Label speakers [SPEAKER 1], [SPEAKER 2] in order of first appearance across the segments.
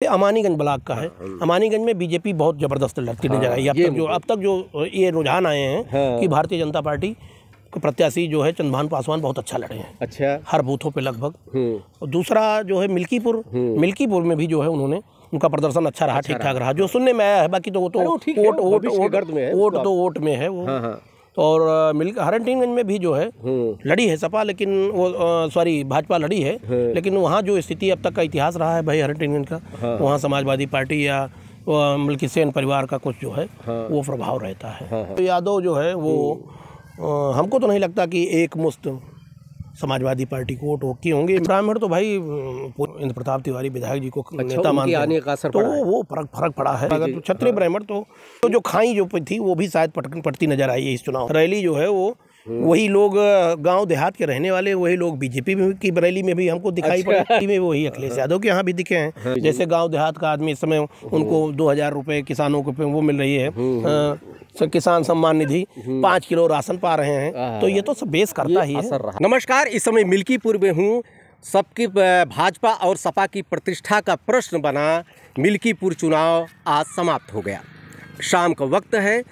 [SPEAKER 1] Amaniganj block का है। अमानीगंज में बीजेपी बहुत जबरदस्त लड़ती नजर आई। अब तक जो ये रुझान आए हैं कि भारतीय जनता पार्टी के प्रत्याशी जो है चंद्रभान पासवान बहुत अच्छा लड़े हैं। अच्छा, हर बूथों पे लगभग। और दूसरा जो है मिल्कीपुर में भी जो है उन्होंने उनका प्रदर्शन अच्छा रहा, ठीक ठाक रहा, जो सुनने में आया है। बाकी तो वो तो वोट में है वो। और हरनटिनगंज में भी जो है लड़ी है सपा, लेकिन वो भाजपा लड़ी है, लेकिन वहाँ जो स्थिति अब तक का इतिहास रहा है भाई हरनटिनगंज का, वहाँ समाजवादी पार्टी या मिल्की सेन परिवार का कुछ जो है वो प्रभाव रहता है। तो यादव जो है वो हमको तो नहीं लगता कि एक मुश्त समाजवादी पार्टी को वोट की होंगे। ब्राह्मण तो भाई इंद्र प्रताप तिवारी विधायक जी को नेता मानते हैं, तो वो फर्क पड़ा है। अगर तो क्षत्रिय ब्राह्मण तो जो खाई जो थी वो भी शायद पड़ती नजर आई है इस चुनाव रैली जो है वो। वही लोग गांव देहात के रहने वाले, वही लोग बीजेपी की रैली में भी हमको दिखाई पड़े में वही अखिलेश यादव के यहाँ भी दिखे हैं। जैसे गांव देहात का आदमी इस समय उनको 2000 रुपये किसानों को वो मिल रही है, किसान सम्मान निधि, 5 किलो राशन पा रहे हैं, तो ये तो सब बेस करता ही है।
[SPEAKER 2] नमस्कार, इस समय मिल्कीपुर में हूँ। सबकी भाजपा और सपा की प्रतिष्ठा का प्रश्न बना मिल्कीपुर चुनाव आज समाप्त हो गया। शाम का वक्त है,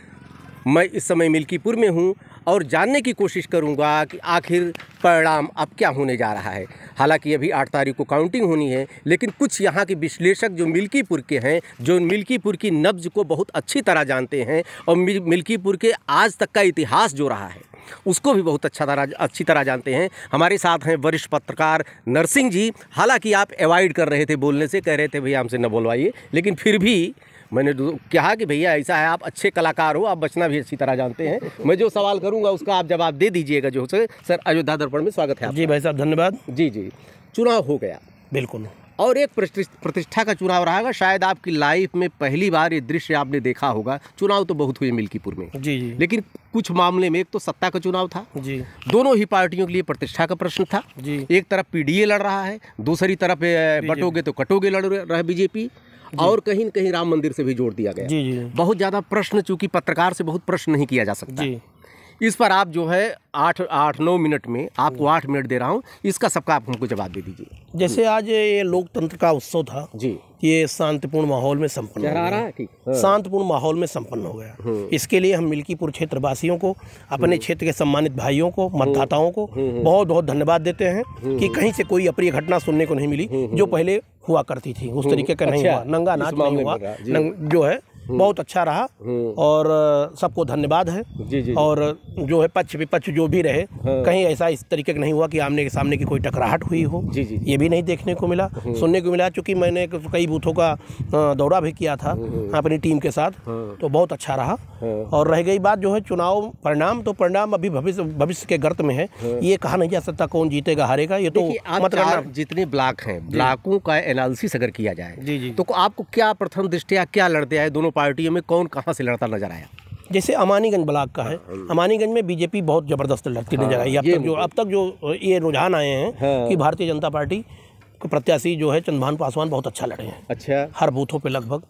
[SPEAKER 2] मैं इस समय मिल्कीपुर में हूँ और जानने की कोशिश करूंगा कि आखिर परिणाम अब क्या होने जा रहा है। हालांकि अभी 8 तारीख को काउंटिंग होनी है, लेकिन कुछ यहाँ के विश्लेषक जो मिल्कीपुर के हैं, जो मिल्कीपुर की नब्ज को बहुत अच्छी तरह जानते हैं और मिल्कीपुर के आज तक का इतिहास जो रहा है उसको भी बहुत अच्छी तरह जानते हैं। हमारे साथ हैं वरिष्ठ पत्रकार नरसिंह जी। हालांकि आप अवॉइड कर रहे थे बोलने से, कह रहे थे भैया हमसे न बोलवाइए, लेकिन फिर भी मैंने कहा कि भैया ऐसा है, आप अच्छे कलाकार हो, आप बचना भी अच्छी तरह जानते हैं। मैं जो सवाल करूंगा उसका आप जवाब दे दीजिएगा। जो सर, अयोध्या दर्पण में स्वागत है।
[SPEAKER 3] जी भाई साहब, धन्यवाद।
[SPEAKER 2] जी, चुनाव हो गया,
[SPEAKER 3] बिल्कुल,
[SPEAKER 2] और एक प्रतिष्ठा का चुनाव रहा। शायद आपकी लाइफ में पहली बार ये दृश्य आपने देखा होगा। चुनाव तो बहुत हुए मिल्कीपुर में,
[SPEAKER 3] जी,
[SPEAKER 2] लेकिन कुछ मामले में एक तो सत्ता का चुनाव था,
[SPEAKER 3] जी,
[SPEAKER 2] दोनों ही पार्टियों के लिए प्रतिष्ठा का प्रश्न था,
[SPEAKER 3] जी।
[SPEAKER 2] एक तरफ पीडीए लड़ रहा है, दूसरी तरफ बटोगे तो कटोगे लड़ रहा है बीजेपी, और कहीं न कहीं राम मंदिर से भी जोड़ दिया गया।
[SPEAKER 3] जी।
[SPEAKER 2] बहुत ज़्यादा प्रश्न, चूंकि पत्रकार से बहुत प्रश्न नहीं किया जा सकता
[SPEAKER 3] जी।
[SPEAKER 2] इस पर आप जो है 8-9 मिनट में, आपको 8 मिनट दे रहा हूँ, इसका सबका आप हमको जवाब दे दीजिए।
[SPEAKER 3] जैसे आज ये लोकतंत्र का उत्सव था
[SPEAKER 2] जी,
[SPEAKER 3] ये शांतिपूर्ण माहौल में संपन्न हो गया। शांतिपूर्ण माहौल में संपन्न हो गया। इसके लिए हम मिल्कीपुर क्षेत्र वासियों को, अपने क्षेत्र के सम्मानित भाइयों को, मतदाताओं को बहुत बहुत धन्यवाद देते हैं कि कहीं से कोई अप्रिय घटना सुनने को नहीं मिली जो पहले हुआ करती थी, उस तरीके का नहीं हुआ, नंगा नाच नहीं हुआ, जो है बहुत अच्छा रहा। और सबको धन्यवाद है।
[SPEAKER 2] जी।
[SPEAKER 3] और जो है पक्ष विपक्ष जो भी रहे, कहीं ऐसा इस तरीके का नहीं हुआ कि आमने के सामने की कोई टकराहट हुई हो।
[SPEAKER 2] जी।
[SPEAKER 3] ये भी नहीं देखने को मिला, सुनने को मिला। चूँकि मैंने कई बूथों का दौरा भी किया था अपनी टीम के साथ, तो बहुत अच्छा रहा। और रह गई बात जो है चुनाव परिणाम, तो परिणाम अभी भविष्य के गर्त में है, ये कहा नहीं जा सकता कौन जीतेगा हारेगा। ये तो
[SPEAKER 2] मतलब जितने ब्लॉक हैं, ब्लॉकों का एनालिसिस अगर किया जाए,
[SPEAKER 3] जी,
[SPEAKER 2] तो आपको क्या प्रथम दृष्टया क्या लड़ते आए दोनों पार्टियों में, कौन कहां से लड़ता नजर आया?
[SPEAKER 3] जैसे अमानीगंज ब्लॉक का है। अमानीगंज में बीजेपी बहुत जबरदस्त लड़ती नजर आई। अब तक जो ये रुझान आए हैं कि भारतीय जनता पार्टी के प्रत्याशी जो है चंद्रभान पासवान बहुत अच्छा लड़े हैं।
[SPEAKER 2] अच्छा,
[SPEAKER 3] हर बूथों पे लगभग।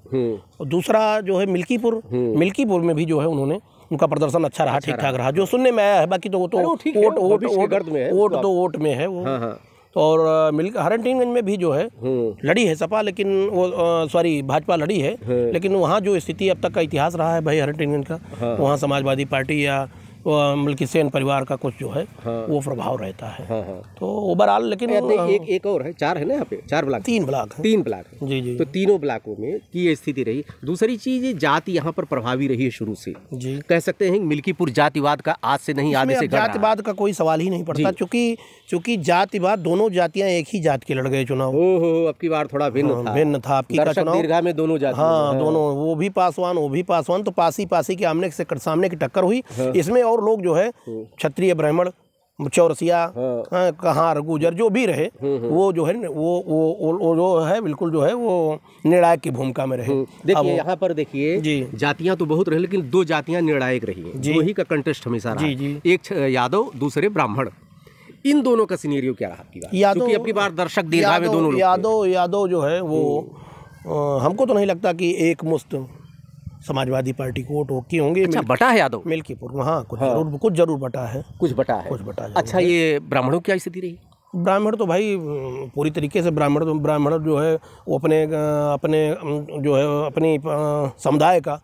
[SPEAKER 3] और दूसरा जो है मिल्कीपुर में भी जो है उन्होंने उनका प्रदर्शन अच्छा रहा, ठीक ठाक रहा, जो सुनने में आया है। बाकी तो वो तो वोट में है वो। और हरनटिनगंज में भी जो है लड़ी है सपा, लेकिन वो भाजपा लड़ी है, लेकिन वहाँ जो स्थिति अब तक का इतिहास रहा है भाई हरनटिनगंज का, वहाँ समाजवादी पार्टी या मिल्की सेन परिवार का कुछ जो है वो प्रभाव रहता है। तो ओवरऑल, लेकिन
[SPEAKER 2] एक और है, 4 है ना यहाँ पे, 4 ब्लॉक,
[SPEAKER 3] 3 ब्लॉक है।
[SPEAKER 2] 3 ब्लॉक है।
[SPEAKER 3] जी।
[SPEAKER 2] तो तीनों ब्लॉकों में की ये स्थिति रही। दूसरी चीज, जाति यहाँ पर प्रभावी रही है शुरू से।
[SPEAKER 3] जी,
[SPEAKER 2] कह सकते हैं मिल्कीपुर जातिवाद का आज से नहीं, आगे से
[SPEAKER 3] जातिवाद का कोई सवाल ही नहीं पड़ता, चूंकि जातिवाद, दोनों जातियां एक ही जात के लड़ गए चुनाव।
[SPEAKER 2] अब की बार थोड़ा भिन्न था आपकी का चुनाव। दीर्घा में दोनों जाति,
[SPEAKER 3] दोनों, वो भी पासवान, तो पासी के आमने से सामने की टक्कर हुई। इसमें और लोग जो है क्षत्रिय ब्राह्मण चौरसिया कहार गुजर जो भी रहे, वो जो है वो जो है बिल्कुल जो है वो निर्णायक की भूमिका में रहे।
[SPEAKER 2] देखिए यहाँ पर देखिए, जातियां तो बहुत रहे, लेकिन 2 जातियां निर्णायक रही हैं। दो ही का कंटेस्ट हमेशा रहा। एक यादव, दूसरे ब्राह्मण। इन दोनों का सिनेरियो क्या रहा आपकी बात? क्योंकि अपनी बार दर्शक दीर्घा में दोनों
[SPEAKER 3] यादव जो है वो हमको तो नहीं लगता कि एक मुश्त समाजवादी पार्टी को वोट की होंगे।
[SPEAKER 2] अच्छा, बटा है यादव
[SPEAKER 3] मिल्कीपुर, वहाँ कुछ जरूर बटा है।
[SPEAKER 2] कुछ बटा है।
[SPEAKER 3] कुछ बटा है।
[SPEAKER 2] अच्छा, ये ब्राह्मणों की क्या स्थिति रही?
[SPEAKER 1] ब्राह्मण तो भाई पूरी तरीके से ब्राह्मण जो है वो अपने जो है अपनी समुदाय का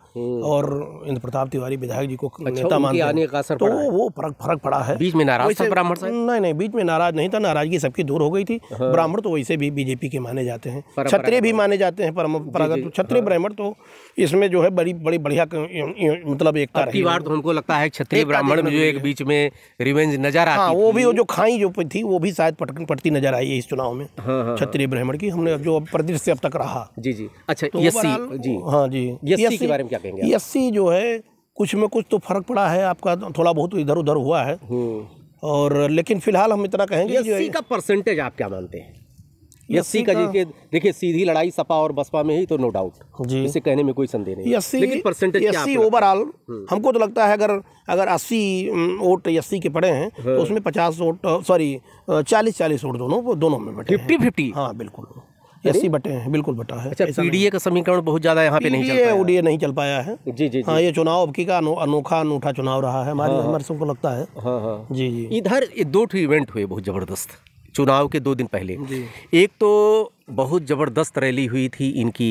[SPEAKER 1] और इंद्र प्रताप तिवारी विधायक जी को नेता मानते हैं, तो वो फर्क पड़ा है।
[SPEAKER 2] बीच में नाराज था ब्राह्मण साहब?
[SPEAKER 1] नहीं, बीच में नाराज नहीं था, नाराजगी सबकी दूर हो गई थी। ब्राह्मण तो वैसे भी बीजेपी के माने जाते हैं, क्षत्रिय भी माने जाते हैं, परंपरागत क्षत्रिय ब्राह्मण तो इसमें जो है बड़ी बढ़िया मतलब एकता रही।
[SPEAKER 2] तो हमको लगता है क्षत्रिय ब्राह्मण में जो एक बीच में रिवेंज नजर आती,
[SPEAKER 1] हाँ, वो भी जो खाई जो थी वो भी शायद पड़ती नजर आई है इस चुनाव में। क्षत्रिय ब्राह्मण की हमने जो परिदृश्य अब तक रहा।
[SPEAKER 2] जी। अच्छा,
[SPEAKER 1] तो
[SPEAKER 2] एससी जी,
[SPEAKER 1] हाँ जी,
[SPEAKER 2] एससी के बारे में क्या कहेंगे?
[SPEAKER 1] एससी जो है कुछ में कुछ तो फर्क पड़ा है, आपका थोड़ा बहुत इधर उधर हुआ है, और लेकिन फिलहाल हम इतना कहेंगे
[SPEAKER 2] एससी का परसेंटेज आप क्या मानते हैं? एससी का जी देखिए सीधी लड़ाई सपा और बसपा में ही, तो नो डाउट जी, इसे कहने में कोई संदेह नहीं। लेकिन परसेंटेज
[SPEAKER 1] एससी ओवरऑल हमको तो लगता है अगर 80 वोट एससी के पड़े हैं तो उसमें 50 वोट 40 वोट दोनों में बटे
[SPEAKER 2] 50-50।
[SPEAKER 1] हाँ बिल्कुल, एससी बटे हैं, बिल्कुल बटा है।
[SPEAKER 2] अच्छा, पीडीए का समीकरण बहुत ज्यादा यहाँ पे नहीं चल पाया,
[SPEAKER 1] ओडीए नहीं चल पाया है।
[SPEAKER 2] जी।
[SPEAKER 1] हाँ, ये चुनाव अब की का अनूठा चुनाव रहा है हमारे सबको लगता है।
[SPEAKER 2] हाँ।
[SPEAKER 1] जी।
[SPEAKER 2] इधर 2 इवेंट हुए बहुत जबरदस्त चुनाव के 2 दिन पहले। एक तो बहुत जबरदस्त रैली हुई थी इनकी,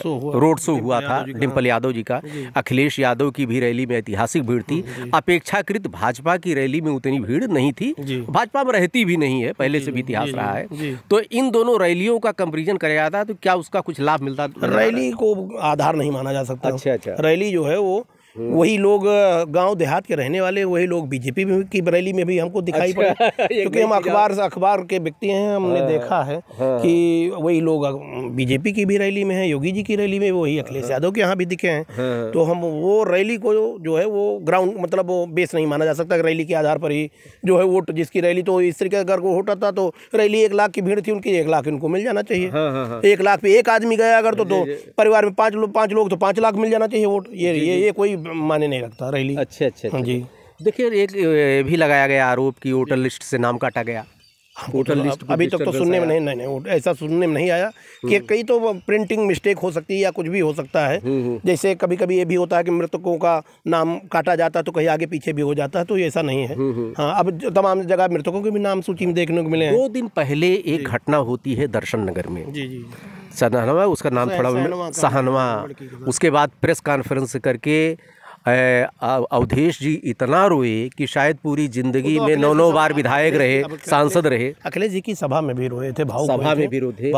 [SPEAKER 2] रोड शो हुआ था डिम्पल यादव जी का। अखिलेश यादव की भी रैली में ऐतिहासिक भीड़ थी। अपेक्षाकृत भाजपा की रैली में उतनी भीड़ नहीं थी, भाजपा में रहती भी नहीं है, पहले से भी इतिहास रहा है। तो इन दोनों रैलियों का कंपैरिजन किया जाता है तो क्या उसका कुछ लाभ मिलता?
[SPEAKER 1] रैली को आधार नहीं माना जा सकता।
[SPEAKER 2] अच्छा।
[SPEAKER 1] रैली जो है वो वही लोग गांव देहात के रहने वाले, वही लोग बीजेपी की रैली में भी हमको दिखाई पड़े, क्योंकि हम अखबार के व्यक्ति हैं। हमने देखा है कि वही लोग बीजेपी की भी रैली में हैं, योगी जी की रैली में, वही अखिलेश यादव के यहाँ भी दिखे हैं। तो हम वो रैली को जो है वो ग्राउंड मतलब वो बेस नहीं माना जा सकता। रैली के आधार पर ही जो है वोट, जिसकी रैली तो इस तरीके अगर वो होता था तो रैली 1 लाख की भीड़ थी, उनकी 1 लाख इनको मिल जाना चाहिए। 1 लाख पे एक आदमी गया अगर तो परिवार में 5 लोग तो 5 लाख मिल जाना चाहिए वोट। ये कोई माने नहीं रखता रैली।
[SPEAKER 2] अच्छा
[SPEAKER 1] जी।
[SPEAKER 2] देखिए, एक भी लगाया गया आरोप कि वोटर लिस्ट से नाम काटा गया।
[SPEAKER 1] वोटर लिस्ट अभी तक तो सुनने में नहीं ऐसा सुनने में नहीं आया कि कई तो प्रिंटिंग मिस्टेक हो सकती है या कुछ भी हो सकता है। जैसे कभी कभी ये भी होता है कि मृतकों का नाम काटा जाता है तो कहीं आगे पीछे भी हो जाता है, तो ये ऐसा नहीं है। हाँ, अब तमाम जगह मृतकों के भी नाम सूची में देखने को मिले हैं।
[SPEAKER 2] 2 दिन पहले एक घटना होती है दर्शन नगर में।
[SPEAKER 1] जी।
[SPEAKER 2] सहनवा, उसका नाम थोड़ा सहनवा। उसके बाद प्रेस कॉन्फ्रेंस करके अवधेश जी इतना रोए कि शायद पूरी जिंदगी में 9 बार विधायक रहे, सांसद रहे।
[SPEAKER 1] अखिलेश जी की सभा में भी रोए थे,
[SPEAKER 2] सभा में भी रोए थे।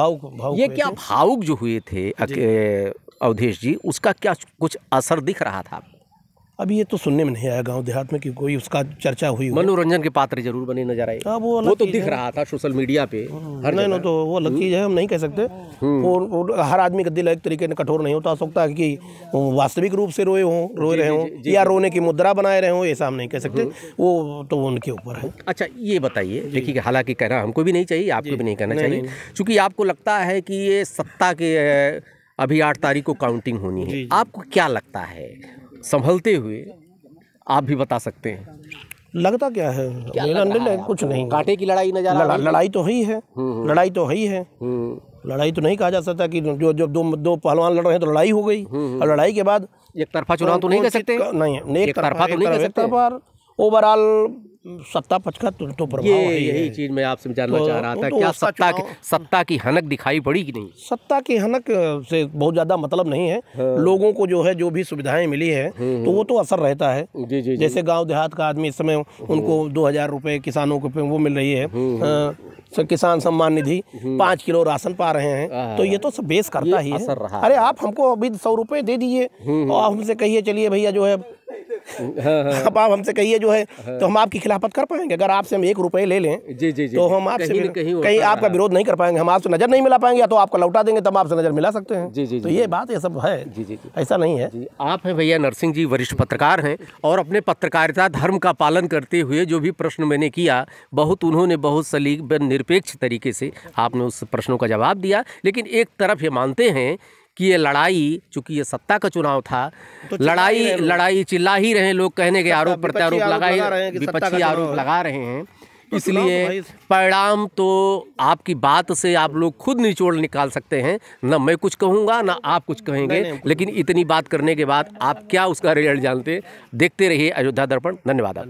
[SPEAKER 2] ये क्या भावुक जो हुए थे अवधेश जी, उसका क्या कुछ असर दिख रहा था?
[SPEAKER 1] अभी ये तो सुनने में नहीं आया गांव देहात में कि कोई उसका चर्चा हुई।
[SPEAKER 2] मनोरंजन के पात्र जरूर बने नजर आए। वो तो दिख रहा था सोशल मीडिया पे हर जगह।
[SPEAKER 1] तो वो अलग चीज़ है, हम नहीं कह सकते। वो हर आदमी का दिल एक तरीके से कठोर नहीं होता। हो सकता है कि वास्तविक रूप से रोए रहे हों या रोने की मुद्रा बनाए रहे हों, ऐसा हम नहीं कह सकते। वो तो उनके ऊपर है।
[SPEAKER 2] अच्छा, ये बताइए, देखिए हालांकि कहना हमको भी नहीं चाहिए, आपको भी नहीं कहना चाहिए, क्योंकि आपको लगता है कि ये सत्ता के अभी 8 तारीख को काउंटिंग होनी है। आपको क्या लगता है संभलते हुए? आप भी बता सकते हैं।
[SPEAKER 1] लगता क्या है? कुछ नहीं,
[SPEAKER 2] कांटे की लड़ाई नजर आ रही है।
[SPEAKER 1] लड़ाई तो ही है, लड़ाई तो ही है। लड़ाई तो नहीं कहा जा सकता कि जो दो पहलवान लड़ रहे हैं तो लड़ाई हो गई। और लड़ाई के बाद
[SPEAKER 2] एक तरफा चुनाव तो नहीं कर सकते।
[SPEAKER 1] नहीं, एक तरफा तो नहीं कर सकते। ओवरऑल सत्ता पक्ष का तो प्रभाव है।
[SPEAKER 2] यही चीज मैं आपसे जानना चाह रहा था, क्या सत्ता की हनक दिखाई पड़ी कि नहीं?
[SPEAKER 1] सत्ता की हनक से बहुत ज्यादा मतलब नहीं है। लोगों को जो है जो भी सुविधाएं मिली है तो वो तो असर रहता है। जैसे गांव देहात का आदमी इस समय उनको 2000 रुपए किसानों को वो मिल रही है, किसान सम्मान निधि, 5 किलो राशन पा रहे हैं, तो ये तो सब बेस करता ही है। अरे आप हमको अभी 100 रुपए दे दीजिए और हमसे कहिए चलिए भैया जो है अब आप हमसे कहिए जो है तो हम आपकी खिलाफत कर पाएंगे। अगर आपसे हम 1 रुपए ले लें तो हम आपसे कहीं आपका विरोध नहीं कर पाएंगे। हम आपसे नजर नहीं मिला पाएंगे, या तो आपको लौटा देंगे तब आपसे नजर मिला सकते हैं। तो ये बात ये सब है। ऐसा नहीं है।
[SPEAKER 2] आप हैं भैया नरसिंह जी, वरिष्ठ पत्रकार हैं और अपने पत्रकारिता धर्म का पालन करते हुए जो भी प्रश्न मैंने किया, उन्होंने बहुत सलीक निरपेक्ष तरीके से आपने उस प्रश्नों का जवाब दिया। लेकिन एक तरफ ये मानते हैं कि ये लड़ाई, चूंकि ये सत्ता का चुनाव था, तो लड़ाई चिल्ला ही रहे लोग, कहने के आरोप प्रत्यारोप विपक्षी आरोप लगा रहे हैं। इसलिए परिणाम तो आपकी बात से आप लोग खुद निचोड़ निकाल सकते हैं। न मैं कुछ कहूँगा न आप कुछ कहेंगे, लेकिन इतनी बात करने के बाद आप क्या उसका रिजल्ट जानते। देखते रहिए अयोध्या दर्पण। धन्यवाद।